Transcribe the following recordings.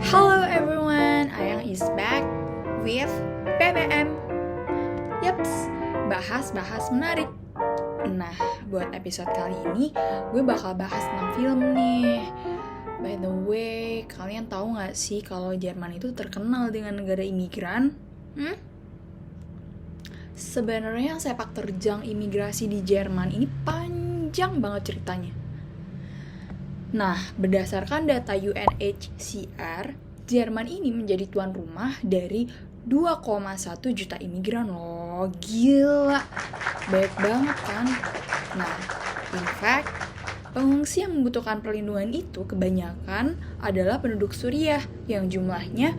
Hello everyone, Ayang is back with BBM. Yaps, bahas-bahas menarik. Nah, buat episode kali ini, gue bakal bahas tentang film nih. By the way, kalian tahu gak sih kalau Jerman itu terkenal dengan negara imigran? Sebenarnya sepak terjang imigrasi di Jerman ini panjang banget ceritanya. Nah, berdasarkan data UNHCR, Jerman ini menjadi tuan rumah dari 2,1 juta imigran loh. Gila, banyak banget kan? Nah, in fact, pengungsi yang membutuhkan perlindungan itu kebanyakan adalah penduduk Suriah yang jumlahnya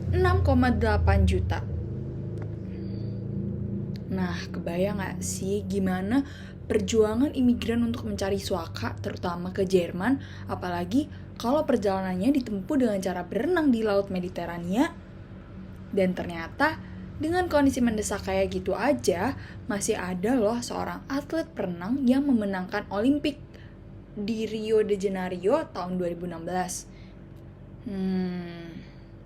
6,8 juta. Nah, kebayang gak sih gimana perjuangan imigran untuk mencari suaka, terutama ke Jerman, apalagi kalau perjalanannya ditempuh dengan cara berenang di Laut Mediterania. Dan ternyata, dengan kondisi mendesak kayak gitu aja, masih ada loh seorang atlet perenang yang memenangkan Olimpik di Rio de Janeiro tahun 2016.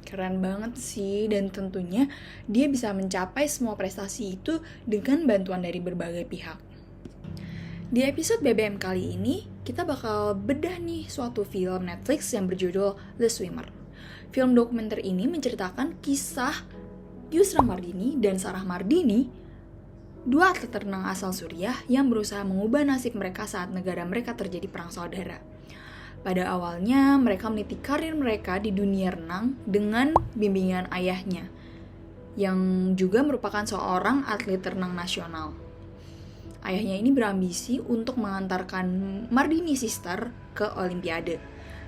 Keren banget sih, dan tentunya dia bisa mencapai semua prestasi itu dengan bantuan dari berbagai pihak. Di episode BBM kali ini, kita bakal bedah nih suatu film Netflix yang berjudul The Swimmer. Film dokumenter ini menceritakan kisah Yusra Mardini dan Sarah Mardini, dua atlet renang asal Suriah yang berusaha mengubah nasib mereka saat negara mereka terjadi perang saudara. Pada awalnya, mereka meniti karir mereka di dunia renang dengan bimbingan ayahnya, yang juga merupakan seorang atlet renang nasional. Ayahnya ini berambisi untuk mengantarkan Mardini Sister ke Olimpiade.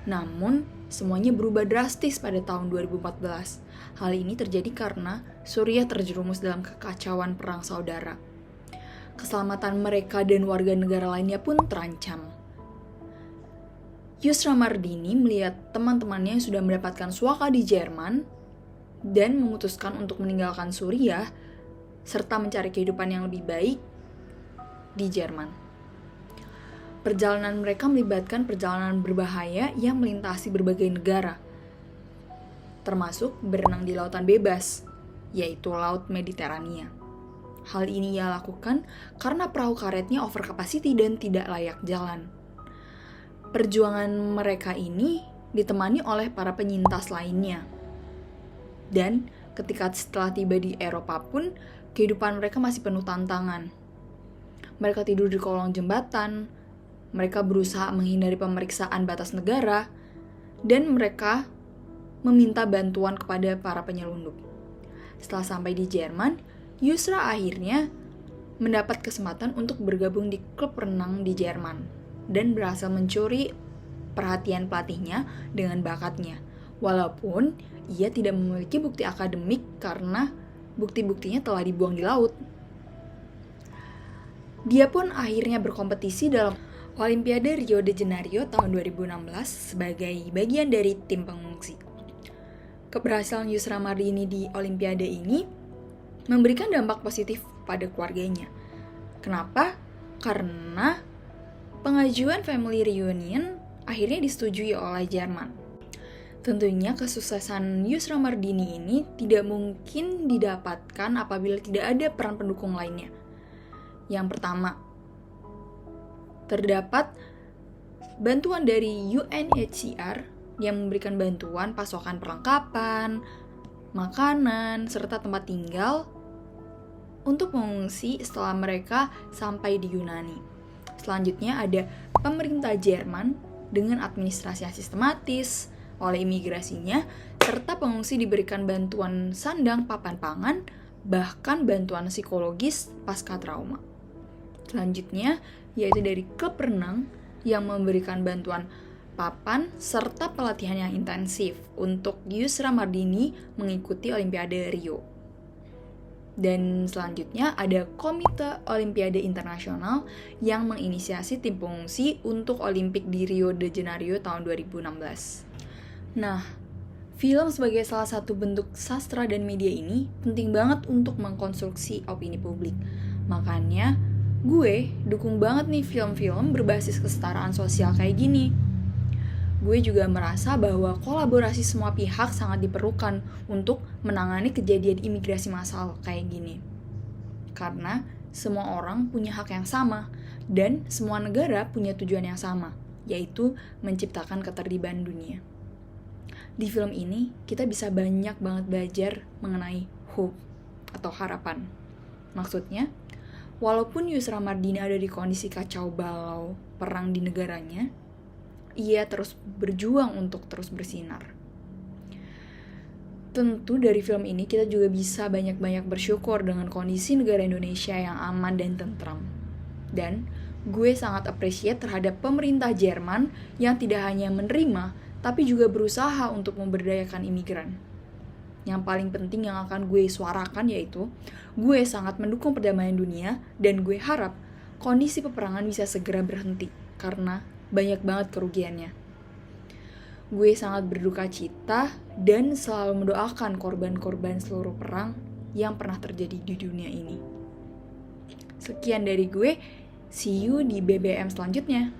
Namun, semuanya berubah drastis pada tahun 2014. Hal ini terjadi karena Suriah terjerumus dalam kekacauan perang saudara. Keselamatan mereka dan warga negara lainnya pun terancam. Yusra Mardini melihat teman-temannya yang sudah mendapatkan suaka di Jerman dan memutuskan untuk meninggalkan Suriah serta mencari kehidupan yang lebih baik di Jerman. Perjalanan mereka melibatkan perjalanan berbahaya yang melintasi berbagai negara, termasuk berenang di lautan bebas, yaitu Laut Mediterania. Hal ini ia lakukan karena perahu karetnya over capacity dan tidak layak jalan. Perjuangan mereka ini ditemani oleh para penyintas lainnya. Dan ketika setelah tiba di Eropa pun, kehidupan mereka masih penuh tantangan. Mereka tidur di kolong jembatan, mereka berusaha menghindari pemeriksaan batas negara, dan mereka meminta bantuan kepada para penyelundup. Setelah sampai di Jerman, Yusra akhirnya mendapat kesempatan untuk bergabung di klub renang di Jerman dan berhasil mencuri perhatian pelatihnya dengan bakatnya. Walaupun ia tidak memiliki bukti akademik karena bukti-buktinya telah dibuang di laut. Dia pun akhirnya berkompetisi dalam Olimpiade Rio de Janeiro tahun 2016 sebagai bagian dari tim pengungsi. Keberhasilan Yusra Mardini di Olimpiade ini memberikan dampak positif pada keluarganya. Kenapa? Karena pengajuan family reunion akhirnya disetujui oleh Jerman. Tentunya kesuksesan Yusra Mardini ini tidak mungkin didapatkan apabila tidak ada peran pendukung lainnya. Yang pertama, terdapat bantuan dari UNHCR yang memberikan bantuan pasokan perlengkapan, makanan, serta tempat tinggal untuk pengungsi setelah mereka sampai di Yunani. Selanjutnya ada pemerintah Jerman dengan administrasi yang sistematis oleh imigrasinya, serta pengungsi diberikan bantuan sandang, papan pangan, bahkan bantuan psikologis pasca trauma. Selanjutnya, yaitu dari klub renang yang memberikan bantuan papan serta pelatihan yang intensif untuk Yusra Mardini mengikuti Olimpiade Rio. Dan selanjutnya ada Komite Olimpiade Internasional yang menginisiasi tim pengungsi untuk Olimpik di Rio de Janeiro tahun 2016. Nah, film sebagai salah satu bentuk sastra dan media ini penting banget untuk mengkonstruksi opini publik. Makanya, gue dukung banget nih film-film berbasis kesetaraan sosial kayak gini. gue juga merasa bahwa kolaborasi semua pihak sangat diperlukan untuk menangani kejadian imigrasi massal kayak gini. Karena semua orang punya hak yang sama, dan semua negara punya tujuan yang sama, yaitu menciptakan ketertiban dunia. Di film ini, kita bisa banyak banget belajar mengenai hope atau harapan. Maksudnya, walaupun Yusra Mardini ada di kondisi kacau balau perang di negaranya, ia terus berjuang untuk terus bersinar. Tentu dari film ini kita juga bisa banyak-banyak bersyukur dengan kondisi negara Indonesia yang aman dan tentram. Dan gue sangat appreciate terhadap pemerintah Jerman yang tidak hanya menerima, tapi juga berusaha untuk memberdayakan imigran. Yang paling penting yang akan gue suarakan yaitu, gue sangat mendukung perdamaian dunia dan gue harap kondisi peperangan bisa segera berhenti karena banyak banget kerugiannya. Gue sangat berduka cita dan selalu mendoakan korban-korban seluruh perang yang pernah terjadi di dunia ini. Sekian dari gue, see you di BBM selanjutnya.